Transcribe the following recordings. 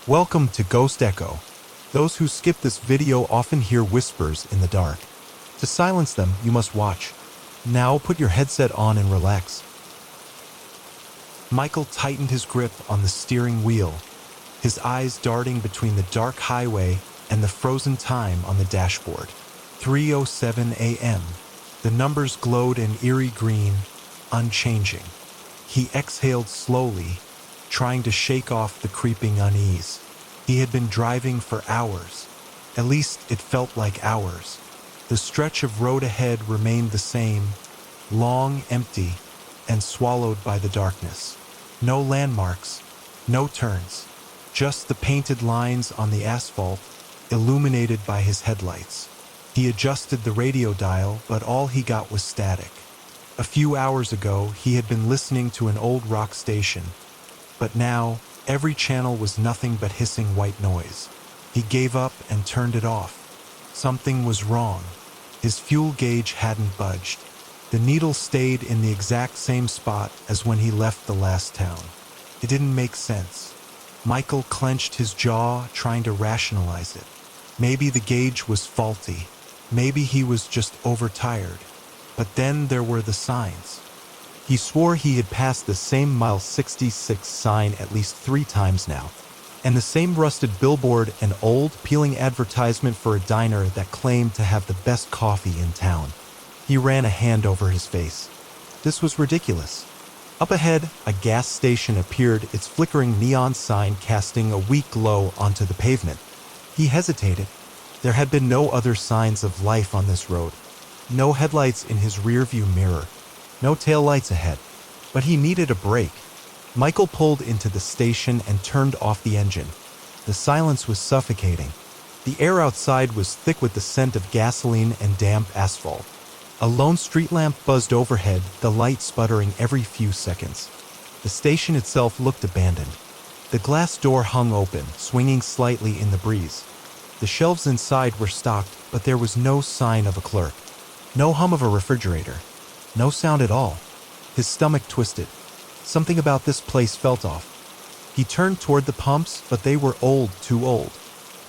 Welcome to Ghost Echo. Those who skip this video often hear whispers in the dark. To silence them, you must watch. Now put your headset on and relax. Michael tightened his grip on the steering wheel, his eyes darting between the dark highway and the frozen time on the dashboard. 3:07 a.m. The numbers glowed in eerie green, unchanging. He exhaled slowly, trying to shake off the creeping unease. He had been driving for hours. At least it felt like hours. The stretch of road ahead remained the same, long, empty, and swallowed by the darkness. No landmarks, no turns, just the painted lines on the asphalt, illuminated by his headlights. He adjusted the radio dial, but all he got was static. A few hours ago, he had been listening to an old rock station, but now, every channel was nothing but hissing white noise. He gave up and turned it off. Something was wrong. His fuel gauge hadn't budged. The needle stayed in the exact same spot as when he left the last town. It didn't make sense. Michael clenched his jaw, trying to rationalize it. Maybe the gauge was faulty. Maybe he was just overtired. But then there were the signs. He swore he had passed the same mile 66 sign at least 3 times now, and the same rusted billboard and old, peeling advertisement for a diner that claimed to have the best coffee in town. He ran a hand over his face. This was ridiculous. Up ahead, a gas station appeared, its flickering neon sign casting a weak glow onto the pavement. He hesitated. There had been no other signs of life on this road. No headlights in his rearview mirror. No taillights ahead, but he needed a break. Michael pulled into the station and turned off the engine. The silence was suffocating. The air outside was thick with the scent of gasoline and damp asphalt. A lone street lamp buzzed overhead, the light sputtering every few seconds. The station itself looked abandoned. The glass door hung open, swinging slightly in the breeze. The shelves inside were stocked, but there was no sign of a clerk. No hum of a refrigerator. No sound at all. His stomach twisted. Something about this place felt off. He turned toward the pumps, but they were old, too old.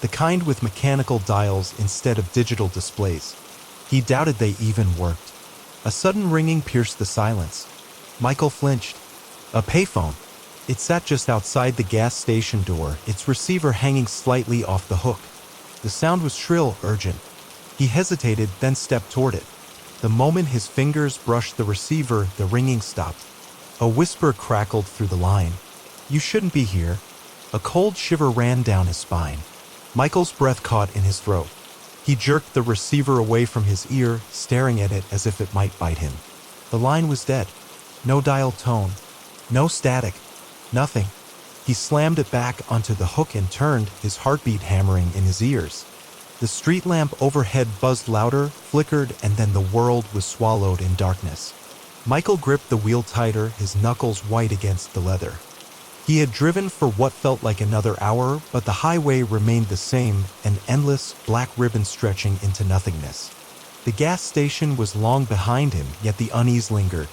The kind with mechanical dials instead of digital displays. He doubted they even worked. A sudden ringing pierced the silence. Michael flinched. A payphone. It sat just outside the gas station door, its receiver hanging slightly off the hook. The sound was shrill, urgent. He hesitated, then stepped toward it. The moment his fingers brushed the receiver, the ringing stopped. A whisper crackled through the line. "You shouldn't be here." A cold shiver ran down his spine. Michael's breath caught in his throat. He jerked the receiver away from his ear, staring at it as if it might bite him. The line was dead. No dial tone. No static. Nothing. He slammed it back onto the hook and turned, his heartbeat hammering in his ears. The street lamp overhead buzzed louder, flickered, and then the world was swallowed in darkness. Michael gripped the wheel tighter, his knuckles white against the leather. He had driven for what felt like another hour, but the highway remained the same, an endless, black ribbon stretching into nothingness. The gas station was long behind him, yet the unease lingered.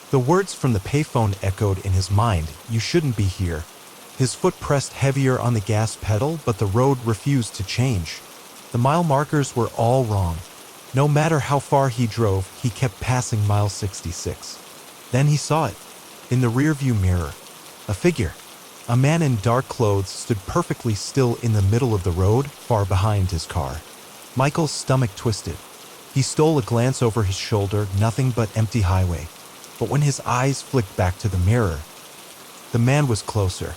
The words from the payphone echoed in his mind, "You shouldn't be here." His foot pressed heavier on the gas pedal, but the road refused to change. The mile markers were all wrong. No matter how far he drove, he kept passing mile 66. Then he saw it. In the rearview mirror. A figure. A man in dark clothes stood perfectly still in the middle of the road, far behind his car. Michael's stomach twisted. He stole a glance over his shoulder, nothing but empty highway. But when his eyes flicked back to the mirror, the man was closer.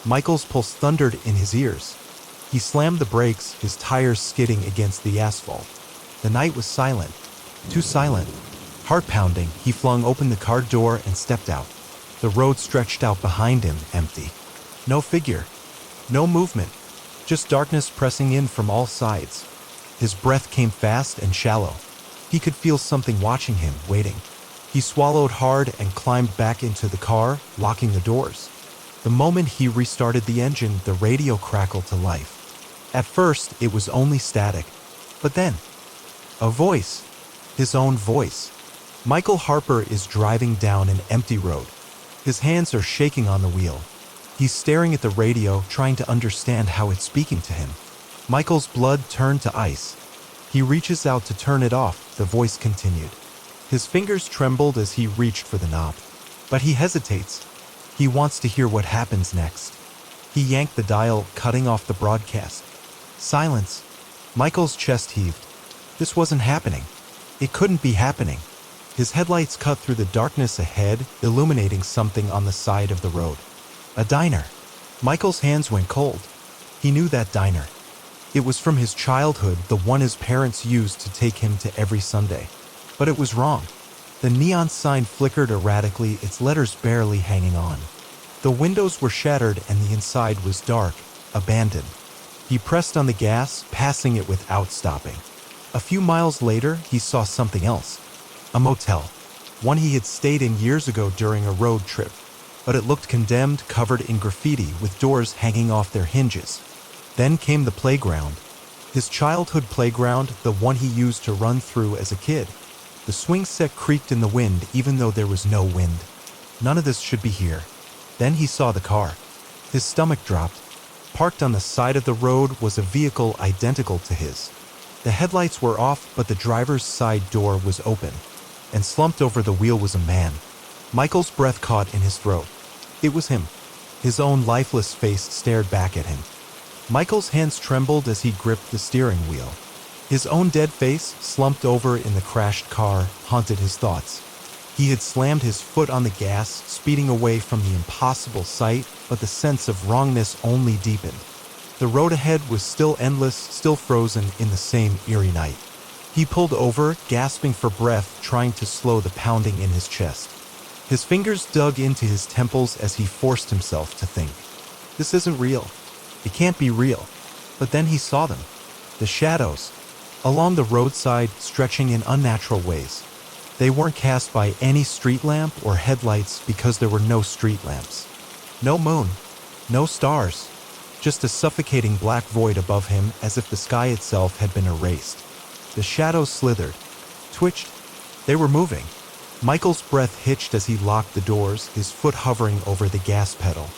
Michael's pulse thundered in his ears. He slammed the brakes, his tires skidding against the asphalt. The night was silent. Too silent. Heart-pounding, he flung open the car door and stepped out. The road stretched out behind him, empty. No figure. No movement. Just darkness pressing in from all sides. His breath came fast and shallow. He could feel something watching him, waiting. He swallowed hard and climbed back into the car, locking the doors. The moment he restarted the engine, the radio crackled to life. At first, it was only static. But then, a voice. His own voice. Michael Harper is driving down an empty road. His hands are shaking on the wheel. He's staring at the radio, trying to understand how it's speaking to him. Michael's blood turned to ice. He reaches out to turn it off, the voice continued. His fingers trembled as he reached for the knob. But he hesitates. He wants to hear what happens next. He yanked the dial, cutting off the broadcast. Silence. Michael's chest heaved. This wasn't happening. It couldn't be happening. His headlights cut through the darkness ahead, illuminating something on the side of the road. A diner. Michael's hands went cold. He knew that diner. It was from his childhood, the one his parents used to take him to every Sunday. But it was wrong. The neon sign flickered erratically, its letters barely hanging on. The windows were shattered and the inside was dark, abandoned. He pressed on the gas, passing it without stopping. A few miles later, he saw something else. A motel. One he had stayed in years ago during a road trip. But it looked condemned, covered in graffiti, with doors hanging off their hinges. Then came the playground. His childhood playground, the one he used to run through as a kid. The swing set creaked in the wind, even though there was no wind. None of this should be here. Then he saw the car. His stomach dropped. Parked on the side of the road was a vehicle identical to his. The headlights were off, but the driver's side door was open. And slumped over the wheel was a man. Michael's breath caught in his throat. It was him. His own lifeless face stared back at him. Michael's hands trembled as he gripped the steering wheel. His own dead face, slumped over in the crashed car, haunted his thoughts. He had slammed his foot on the gas, speeding away from the impossible sight, but the sense of wrongness only deepened. The road ahead was still endless, still frozen in the same eerie night. He pulled over, gasping for breath, trying to slow the pounding in his chest. His fingers dug into his temples as he forced himself to think. This isn't real. It can't be real. But then he saw them. The shadows. Along the roadside, stretching in unnatural ways. They weren't cast by any street lamp or headlights because there were no street lamps. No moon. No stars. Just a suffocating black void above him, as if the sky itself had been erased. The shadows slithered. Twitched. They were moving. Michael's breath hitched as he locked the doors, his foot hovering over the gas pedal.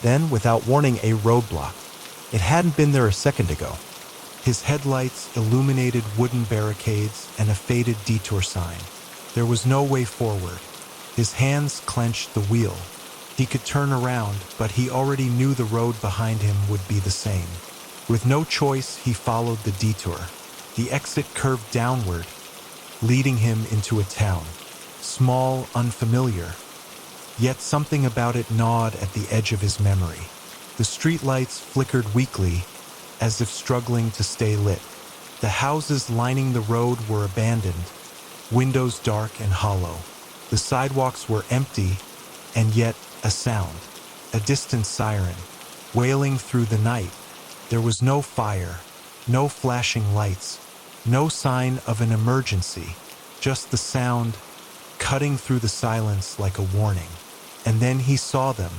Then, without warning, a roadblock. It hadn't been there a second ago. His headlights illuminated wooden barricades and a faded detour sign. There was no way forward. His hands clenched the wheel. He could turn around, but he already knew the road behind him would be the same. With no choice, he followed the detour. The exit curved downward, leading him into a town. Small, unfamiliar. Yet something about it gnawed at the edge of his memory. The streetlights flickered weakly, as if struggling to stay lit. The houses lining the road were abandoned, windows dark and hollow. The sidewalks were empty, and yet a sound, a distant siren, wailing through the night. There was no fire, no flashing lights, no sign of an emergency, just the sound, cutting through the silence like a warning. And then he saw them,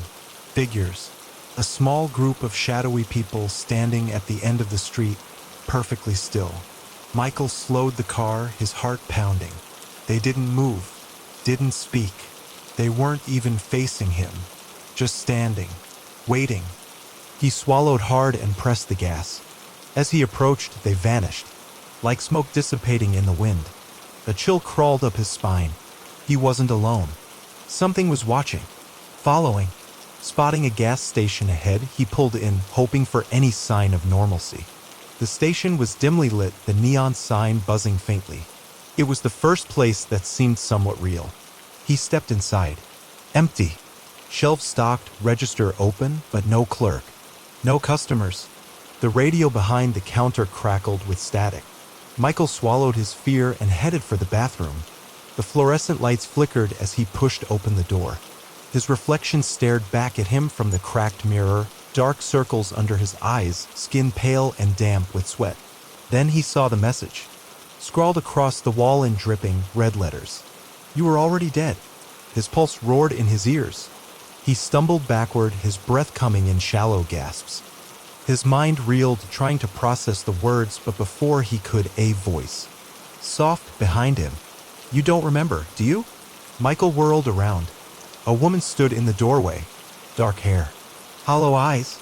figures, a small group of shadowy people standing at the end of the street, perfectly still. Michael slowed the car, his heart pounding. They didn't move, didn't speak. They weren't even facing him, just standing, waiting. He swallowed hard and pressed the gas. As he approached, they vanished, like smoke dissipating in the wind. A chill crawled up his spine. He wasn't alone. Something was watching, following. Spotting a gas station ahead, he pulled in, hoping for any sign of normalcy. The station was dimly lit, the neon sign buzzing faintly. It was the first place that seemed somewhat real. He stepped inside. Empty. Shelves stocked, register open, but no clerk. No customers. The radio behind the counter crackled with static. Michael swallowed his fear and headed for the bathroom. The fluorescent lights flickered as he pushed open the door. His reflection stared back at him from the cracked mirror, dark circles under his eyes, skin pale and damp with sweat. Then he saw the message. Scrawled across the wall in dripping, red letters. You were already dead. His pulse roared in his ears. He stumbled backward, his breath coming in shallow gasps. His mind reeled, trying to process the words, but before he could, a voice. Soft behind him. You don't remember, do you? Michael whirled around. A woman stood in the doorway. Dark hair. hollow eyes,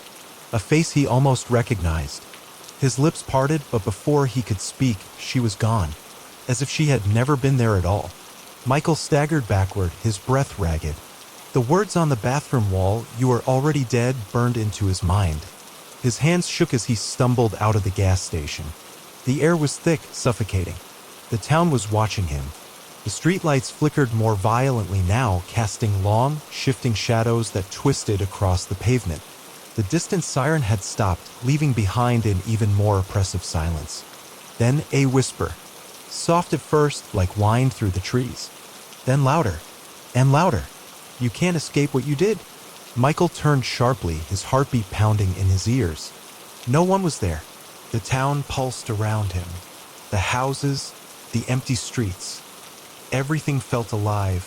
a face he almost recognized. His lips parted, but before he could speak, she was gone, as if she had never been there at all. Michael staggered backward, his breath ragged. The words on the bathroom wall, "You are already dead," burned into his mind. His hands shook as he stumbled out of the gas station. The air was thick, suffocating. The town was watching him. The streetlights flickered more violently now, casting long, shifting shadows that twisted across the pavement. The distant siren had stopped, leaving behind an even more oppressive silence. Then a whisper, soft at first, like wind through the trees. Then louder, and louder. "You can't escape what you did." Michael turned sharply, his heartbeat pounding in his ears. No one was there. The town pulsed around him. The houses, the empty streets. Everything felt alive,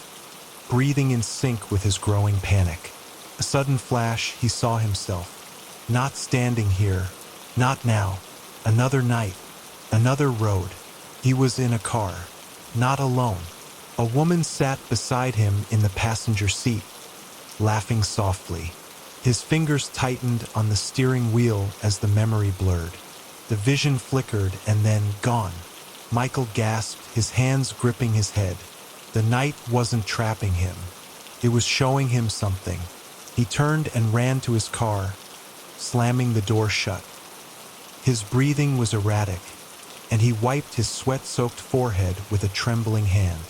breathing in sync with his growing panic. A sudden flash, he saw himself. Not standing here. Not now. Another night. Another road. He was in a car. Not alone. A woman sat beside him in the passenger seat, laughing softly. His fingers tightened on the steering wheel as the memory blurred. The vision flickered and then gone. Michael gasped, his hands gripping his head. The night wasn't trapping him. It was showing him something. He turned and ran to his car, slamming the door shut. His breathing was erratic, and he wiped his sweat-soaked forehead with a trembling hand.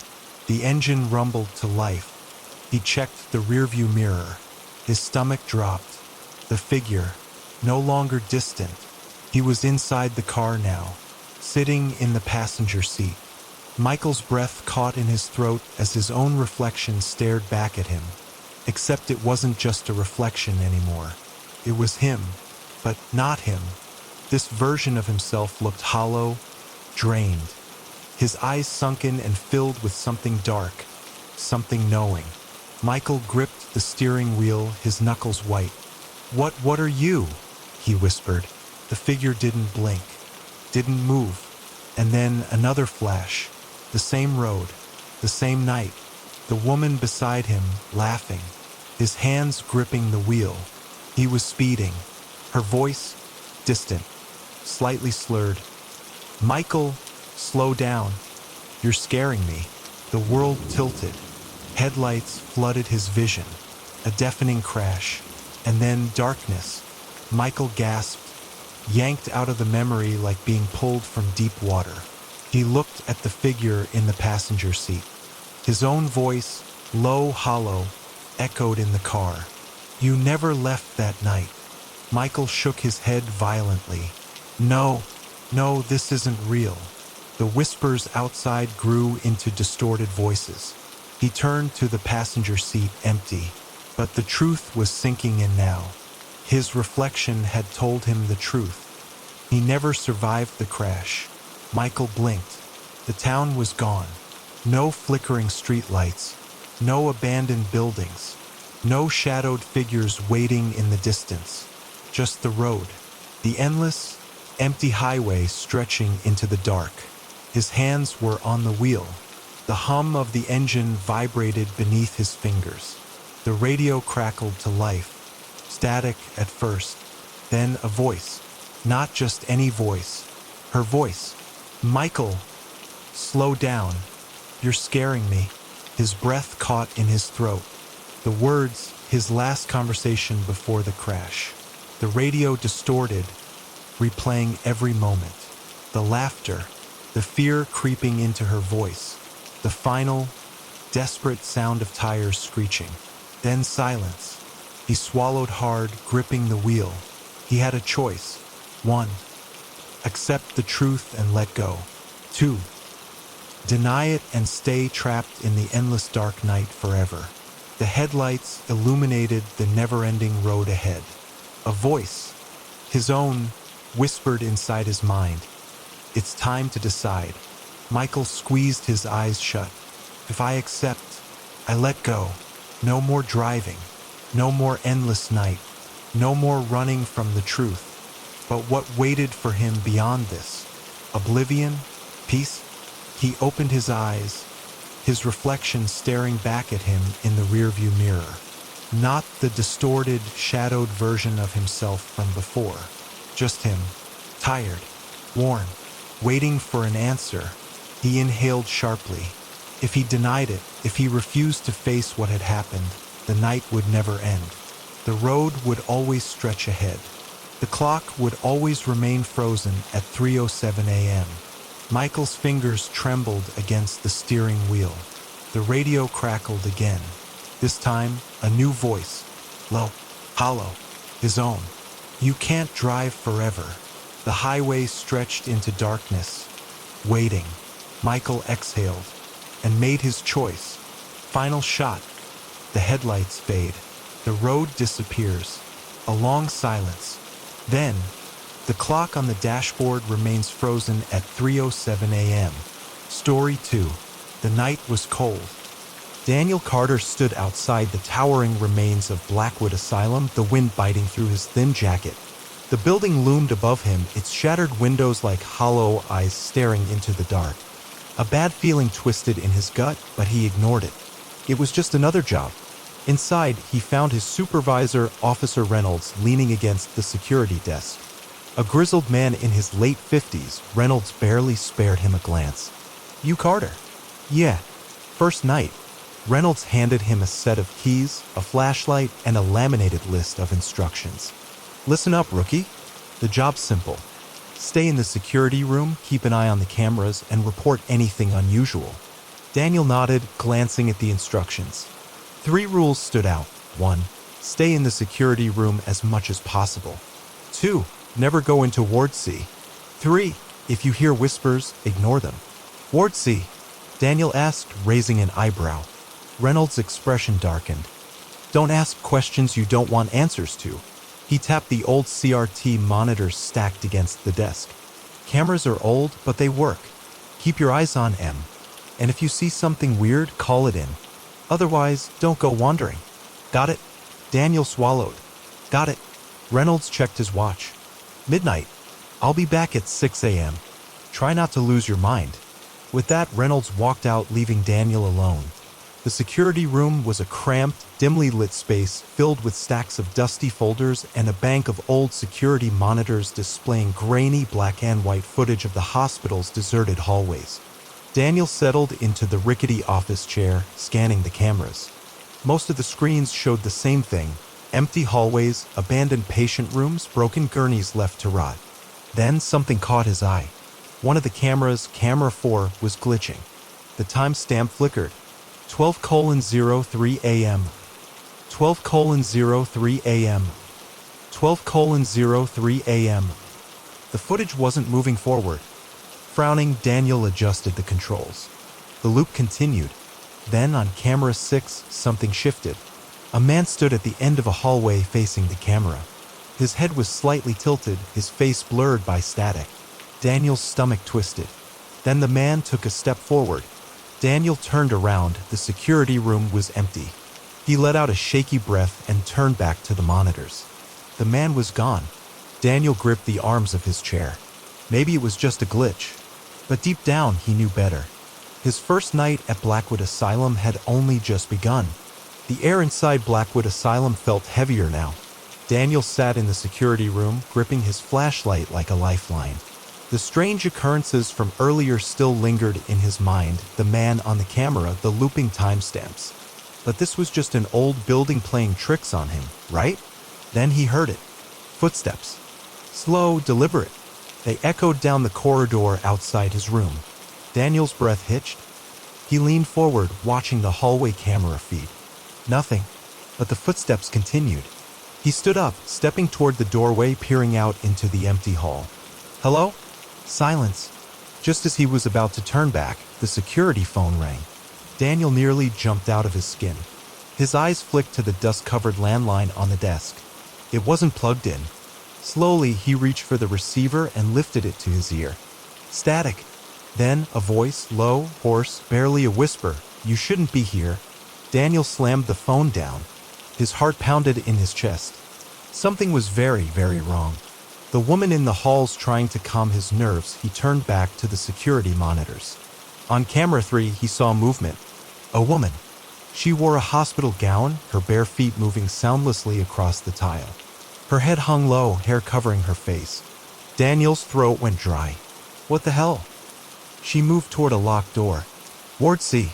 The engine rumbled to life. He checked the rearview mirror. His stomach dropped. The figure, no longer distant. He was inside the car now, sitting in the passenger seat. Michael's breath caught in his throat as his own reflection stared back at him. Except it wasn't just a reflection anymore. It was him, but not him. This version of himself looked hollow, drained. His eyes sunken and filled with something dark, something knowing. Michael gripped the steering wheel, his knuckles white. What are you?" he whispered. The figure didn't blink, didn't move. And then another flash. The same road, the same night. The woman beside him, laughing, his hands gripping the wheel. He was speeding. Her voice, distant, slightly slurred. "Michael, slow down. You're scaring me." The world tilted. Headlights flooded his vision. A deafening crash. And then darkness. Michael gasped, yanked out of the memory like being pulled from deep water. He looked at the figure in the passenger seat. His own voice, low, hollow, echoed in the car. "You never left that night." Michael shook his head violently. No, this isn't real." The whispers outside grew into distorted voices. He turned to the passenger seat, empty. But the truth was sinking in now. His reflection had told him the truth. He never survived the crash. Michael blinked. The town was gone. No flickering streetlights. No abandoned buildings. No shadowed figures waiting in the distance. Just the road. The endless, empty highway stretching into the dark. His hands were on the wheel. The hum of the engine vibrated beneath his fingers. The radio crackled to life. Static at first, then a voice. Not just any voice. Her voice. "Michael, slow down. You're scaring me." His breath caught in his throat. The words, his last conversation before the crash. The radio distorted, replaying every moment. The laughter, the fear creeping into her voice. The final, desperate sound of tires screeching. Then silence. He swallowed hard, gripping the wheel. He had a choice. 1. Accept the truth and let go. 2. Deny it and stay trapped in the endless dark night forever. The headlights illuminated the never-ending road ahead. A voice, his own, whispered inside his mind. It's time to decide. Michael squeezed his eyes shut. If I accept, I let go. No more driving. No more endless night. No more running from the truth. But what waited for him beyond this? Oblivion? Peace? He opened his eyes, his reflection staring back at him in the rearview mirror. Not the distorted, shadowed version of himself from before. Just him, tired, worn, waiting for an answer. He inhaled sharply. If he denied it, if he refused to face what had happened, the night would never end. The road would always stretch ahead. The clock would always remain frozen at 3:07 a.m. Michael's fingers trembled against the steering wheel. The radio crackled again. This time, a new voice. Low, hollow, his own. You can't drive forever. The highway stretched into darkness. Waiting. Michael exhaled and made his choice. Final shot. The headlights fade. The road disappears. A long silence. Then, the clock on the dashboard remains frozen at 3:07 a.m. Story 2. The night was cold. Daniel Carter stood outside the towering remains of Blackwood Asylum, the wind biting through his thin jacket. The building loomed above him, its shattered windows like hollow eyes staring into the dark. A bad feeling twisted in his gut, but he ignored it. It was just another job. Inside, he found his supervisor, Officer Reynolds, leaning against the security desk. A grizzled man in his late 50s, Reynolds barely spared him a glance. "You Carter?" "Yeah." First night. Reynolds handed him a set of keys, a flashlight, and a laminated list of instructions. "Listen up, rookie. The job's simple. Stay in the security room, keep an eye on the cameras, and report anything unusual." Daniel nodded, glancing at the instructions. 3 rules stood out. 1. Stay in the security room as much as possible. 2. Never go into Ward C. 3. If you hear whispers, ignore them. "Ward C?" Daniel asked, raising an eyebrow. Reynolds' expression darkened. "Don't ask questions you don't want answers to." He tapped the old CRT monitors stacked against the desk. "Cameras are old, but they work. Keep your eyes on M. And if you see something weird, call it in. Otherwise, don't go wandering." "Got it?" Daniel swallowed. "Got it." Reynolds checked his watch. "Midnight. I'll be back at 6 a.m. Try not to lose your mind." With that, Reynolds walked out, leaving Daniel alone. The security room was a cramped, dimly lit space filled with stacks of dusty folders and a bank of old security monitors displaying grainy black and white footage of the hospital's deserted hallways. Daniel settled into the rickety office chair, scanning the cameras. Most of the screens showed the same thing: empty hallways, abandoned patient rooms, broken gurneys left to rot. Then something caught his eye. One of the cameras, camera 4, was glitching. The timestamp flickered. 12:03 a.m. 12:03 a.m. 12:03 a.m. The footage wasn't moving forward. Frowning, Daniel adjusted the controls. The loop continued. Then, on camera 6, something shifted. A man stood at the end of a hallway facing the camera. His head was slightly tilted, his face blurred by static. Daniel's stomach twisted. Then the man took a step forward. Daniel turned around. The security room was empty. He let out a shaky breath and turned back to the monitors. The man was gone. Daniel gripped the arms of his chair. Maybe it was just a glitch. But deep down, he knew better. His first night at Blackwood Asylum had only just begun. The air inside Blackwood Asylum felt heavier now. Daniel sat in the security room, gripping his flashlight like a lifeline. The strange occurrences from earlier still lingered in his mind: the man on the camera, the looping timestamps. But this was just an old building playing tricks on him, right? Then he heard it. Footsteps. Slow, deliberate. They echoed down the corridor outside his room. Daniel's breath hitched. He leaned forward, watching the hallway camera feed. Nothing. But the footsteps continued. He stood up, stepping toward the doorway, peering out into the empty hall. "Hello?" Silence. Just as he was about to turn back, the security phone rang. Daniel nearly jumped out of his skin. His eyes flicked to the dust-covered landline on the desk. It wasn't plugged in. Slowly, he reached for the receiver and lifted it to his ear. Static. Then, a voice, low, hoarse, barely a whisper. "You shouldn't be here." Daniel slammed the phone down. His heart pounded in his chest. Something was very, very wrong. The woman in the halls trying to calm his nerves, he turned back to the security monitors. On camera 3, he saw movement. A woman. She wore a hospital gown, her bare feet moving soundlessly across the tile. Her head hung low, hair covering her face. Daniel's throat went dry. What the hell? She moved toward a locked door. Ward C.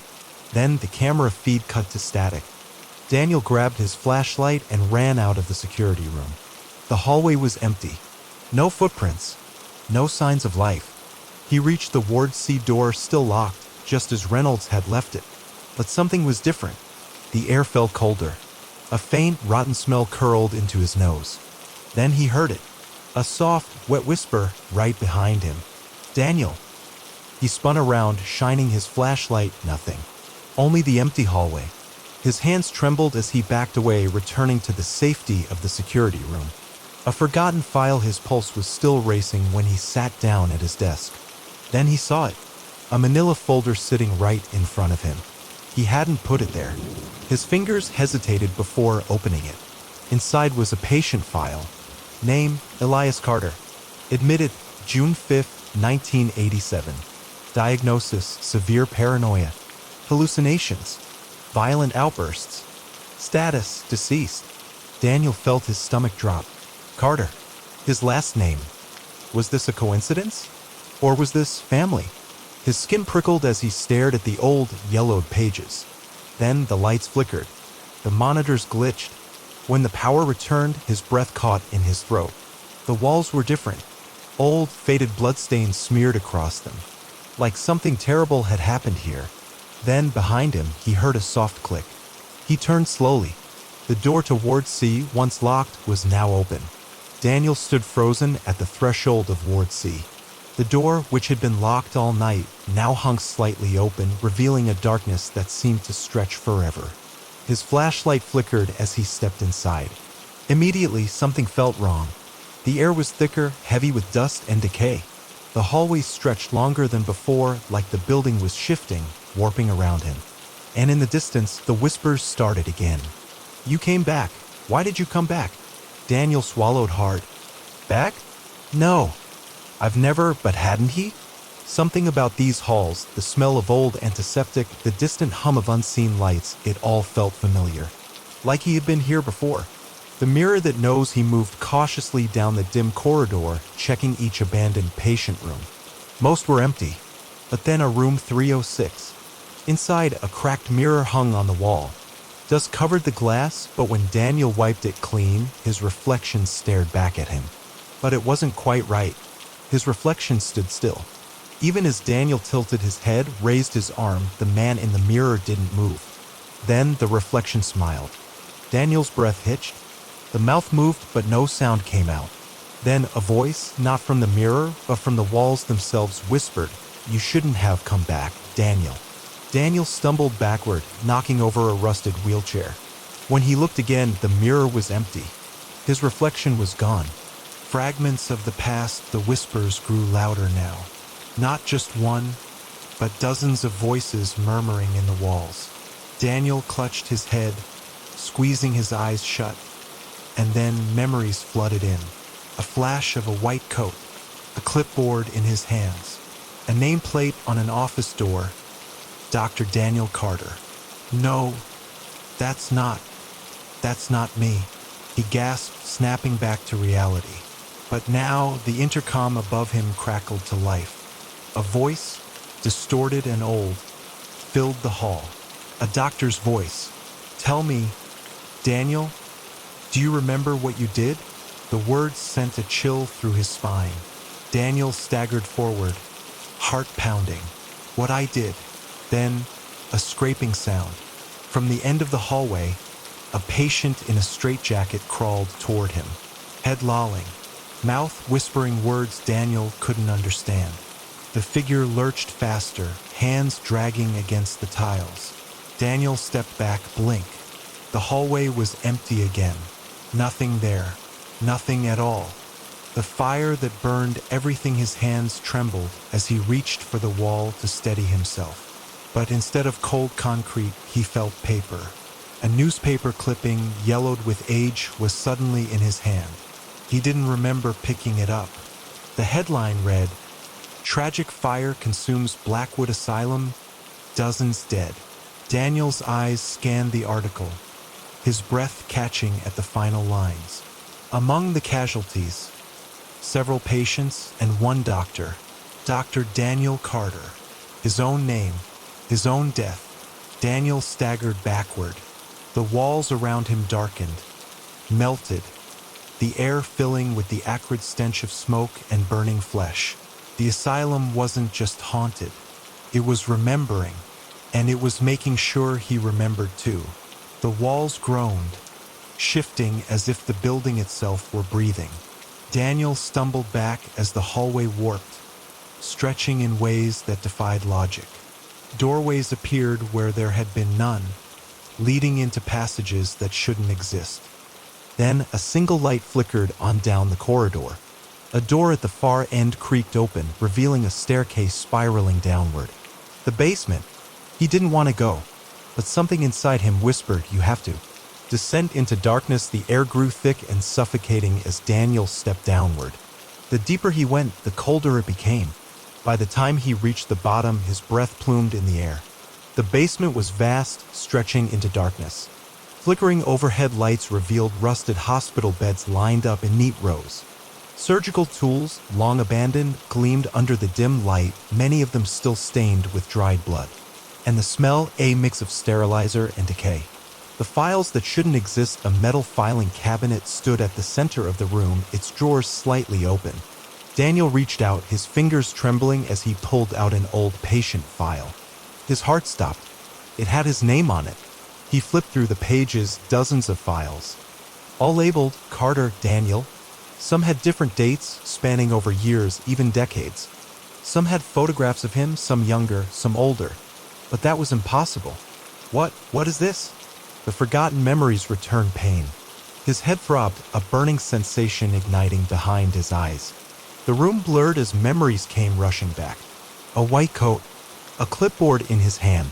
Then the camera feed cut to static. Daniel grabbed his flashlight and ran out of the security room. The hallway was empty. No footprints. No signs of life. He reached the Ward C door, still locked, just as Reynolds had left it. But something was different. The air felt colder. A faint, rotten smell curled into his nose. Then he heard it. A soft, wet whisper right behind him. Daniel. He spun around, shining his flashlight. Nothing. Only the empty hallway. His hands trembled as he backed away, returning to the safety of the security room. A forgotten file. His pulse was still racing when he sat down at his desk. Then he saw it. A manila folder sitting right in front of him. He hadn't put it there. His fingers hesitated before opening it. Inside was a patient file. Name, Elias Carter. Admitted, June 5, 1987. Diagnosis, severe paranoia. Hallucinations. Violent outbursts. Status, deceased. Daniel felt his stomach drop. Carter. His last name. Was this a coincidence? Or was this family? His skin prickled as he stared at the old, yellowed pages. Then the lights flickered. The monitors glitched. When the power returned, his breath caught in his throat. The walls were different. Old, faded bloodstains smeared across them. Like something terrible had happened here. Then, behind him, he heard a soft click. He turned slowly. The door to Ward C, once locked, was now open. Daniel stood frozen at the threshold of Ward C. The door, which had been locked all night, now hung slightly open, revealing a darkness that seemed to stretch forever. His flashlight flickered as he stepped inside. Immediately, something felt wrong. The air was thicker, heavy with dust and decay. The hallway stretched longer than before, like the building was shifting, warping around him. And in the distance, the whispers started again. You came back. Why did you come back? Daniel swallowed hard. Back? No. I've never, but hadn't he? Something about these halls, the smell of old antiseptic, the distant hum of unseen lights, it all felt familiar. Like he had been here before. The mirror that knows. He moved cautiously down the dim corridor, checking each abandoned patient room. Most were empty, but then a room 306. Inside, a cracked mirror hung on the wall. Dust covered the glass, but when Daniel wiped it clean, his reflection stared back at him. But it wasn't quite right. His reflection stood still. Even as Daniel tilted his head, raised his arm, the man in the mirror didn't move. Then the reflection smiled. Daniel's breath hitched. The mouth moved, but no sound came out. Then a voice, not from the mirror, but from the walls themselves, whispered, "You shouldn't have come back, Daniel." Daniel stumbled backward, knocking over a rusted wheelchair. When he looked again, the mirror was empty. His reflection was gone. Fragments of the past, the whispers grew louder now. Not just one, but dozens of voices murmuring in the walls. Daniel clutched his head, squeezing his eyes shut. And then memories flooded in. A flash of a white coat, a clipboard in his hands, a nameplate on an office door. Dr. Daniel Carter. No, that's not me. He gasped, snapping back to reality. But now the intercom above him crackled to life. A voice, distorted and old, filled the hall. A doctor's voice. "Tell me, Daniel, do you remember what you did?" The words sent a chill through his spine. Daniel staggered forward, heart pounding. "What I did." Then, a scraping sound. From the end of the hallway, a patient in a straitjacket crawled toward him, head lolling, mouth whispering words Daniel couldn't understand. The figure lurched faster, hands dragging against the tiles. Daniel stepped back, blink. The hallway was empty again. Nothing there. Nothing at all. The fire that burned everything. His hands trembled as he reached for the wall to steady himself. But instead of cold concrete, he felt paper. A newspaper clipping, yellowed with age, was suddenly in his hand. He didn't remember picking it up. The headline read, "Tragic fire consumes Blackwood Asylum, dozens dead." Daniel's eyes scanned the article, his breath catching at the final lines. Among the casualties, several patients and one doctor, Dr. Daniel Carter. His own name, his own death. Daniel staggered backward. The walls around him darkened, melted, the air filling with the acrid stench of smoke and burning flesh. The asylum wasn't just haunted, it was remembering, and it was making sure he remembered too. The walls groaned, shifting as if the building itself were breathing. Daniel stumbled back as the hallway warped, stretching in ways that defied logic. Doorways appeared where there had been none, leading into passages that shouldn't exist. Then a single light flickered on down the corridor. A door at the far end creaked open, revealing a staircase spiraling downward. The basement. He didn't want to go, but something inside him whispered, "You have to." Descent into darkness, the air grew thick and suffocating as Daniel stepped downward. The deeper he went, the colder it became. By the time he reached the bottom, his breath plumed in the air. The basement was vast, stretching into darkness. Flickering overhead lights revealed rusted hospital beds lined up in neat rows. Surgical tools, long abandoned, gleamed under the dim light, many of them still stained with dried blood. And the smell, a mix of sterilizer and decay. The files that shouldn't exist, a metal filing cabinet stood at the center of the room, its drawers slightly open. Daniel reached out, his fingers trembling as he pulled out an old patient file. His heart stopped. It had his name on it. He flipped through the pages, dozens of files, all labeled Carter, Daniel. Some had different dates, spanning over years, even decades. Some had photographs of him, some younger, some older. But that was impossible. What is this? The forgotten memories returned pain. His head throbbed, a burning sensation igniting behind his eyes. The room blurred as memories came rushing back. A white coat, a clipboard in his hand,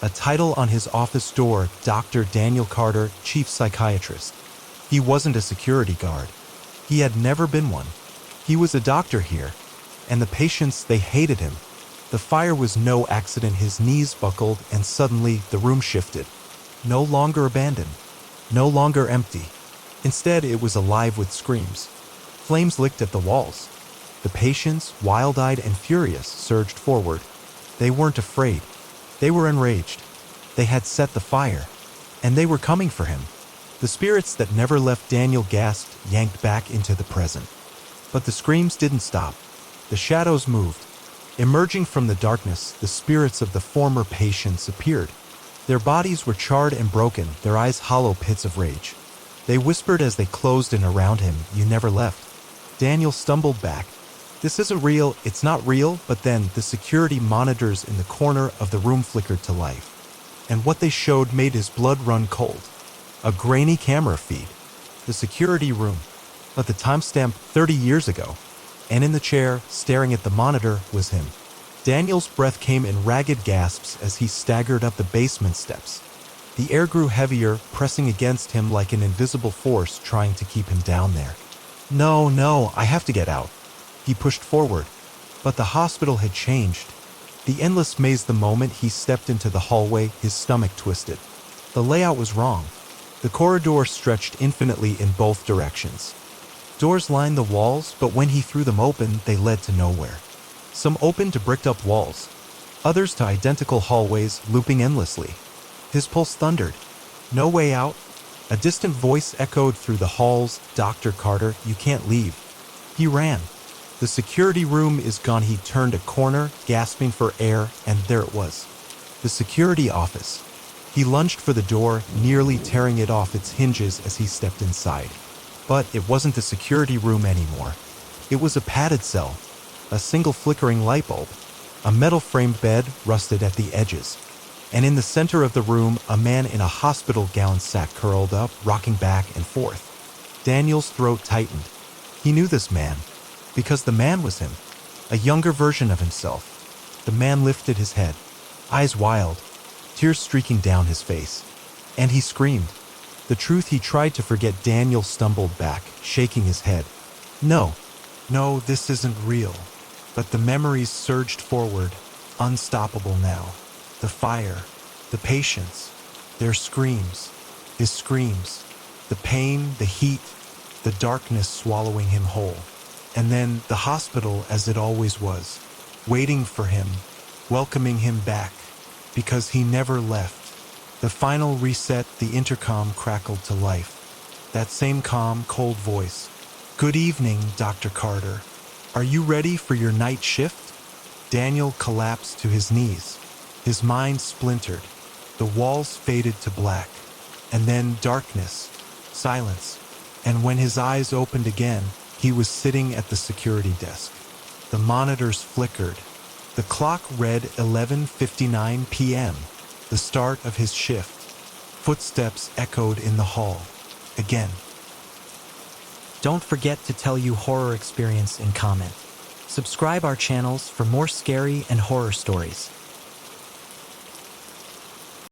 a title on his office door, Dr. Daniel Carter, Chief Psychiatrist. He wasn't a security guard. He had never been one. He was a doctor here, and the patients, they hated him. The fire was no accident. His knees buckled, and suddenly the room shifted. No longer abandoned, no longer empty. Instead, it was alive with screams. Flames licked at the walls. The patients, wild-eyed and furious, surged forward. They weren't afraid. They were enraged. They had set the fire, and they were coming for him. The spirits that never left Daniel gasped, yanked back into the present. But the screams didn't stop. The shadows moved. Emerging from the darkness, the spirits of the former patients appeared. Their bodies were charred and broken, their eyes hollow pits of rage. They whispered as they closed in around him, "You never left." Daniel stumbled back. This isn't real, it's not real, but then the security monitors in the corner of the room flickered to life. And what they showed made his blood run cold. A grainy camera feed. The security room. But the timestamp 30 years ago. And in the chair, staring at the monitor, was him. Daniel's breath came in ragged gasps as he staggered up the basement steps. The air grew heavier, pressing against him like an invisible force trying to keep him down there. No, I have to get out. He pushed forward, but the hospital had changed. The endless maze. The moment he stepped into the hallway, his stomach twisted. The layout was wrong. The corridor stretched infinitely in both directions. Doors lined the walls, but when he threw them open, they led to nowhere. Some opened to bricked-up walls, others to identical hallways looping endlessly. His pulse thundered. No way out. A distant voice echoed through the halls, "Dr. Carter, you can't leave." He ran. The security room is gone. He turned a corner, gasping for air, and there it was. The security office. He lunged for the door, nearly tearing it off its hinges as he stepped inside. But it wasn't the security room anymore. It was a padded cell, a single flickering light bulb, a metal-framed bed rusted at the edges. And in the center of the room, a man in a hospital gown sat curled up, rocking back and forth. Daniel's throat tightened. He knew this man, because the man was him, a younger version of himself. The man lifted his head, eyes wild, tears streaking down his face. And he screamed. The truth he tried to forget. Daniel stumbled back, shaking his head. No, this isn't real. But the memories surged forward, unstoppable now. The fire, The patients, their screams, his screams, the pain, the heat, the darkness swallowing him whole. And then the hospital as it always was, waiting for him, welcoming him back, because he never left. The final reset, the intercom crackled to life. That same calm, cold voice. "Good evening, Dr. Carter. Are you ready for your night shift?" Daniel collapsed to his knees. His mind splintered. The walls faded to black. And then darkness, silence. And when his eyes opened again, he was sitting at the security desk. The monitors flickered. The clock read 11:59 p.m., the start of his shift. Footsteps echoed in the hall. Again. Don't forget to tell your horror experience in comment. Subscribe our channels for more scary and horror stories.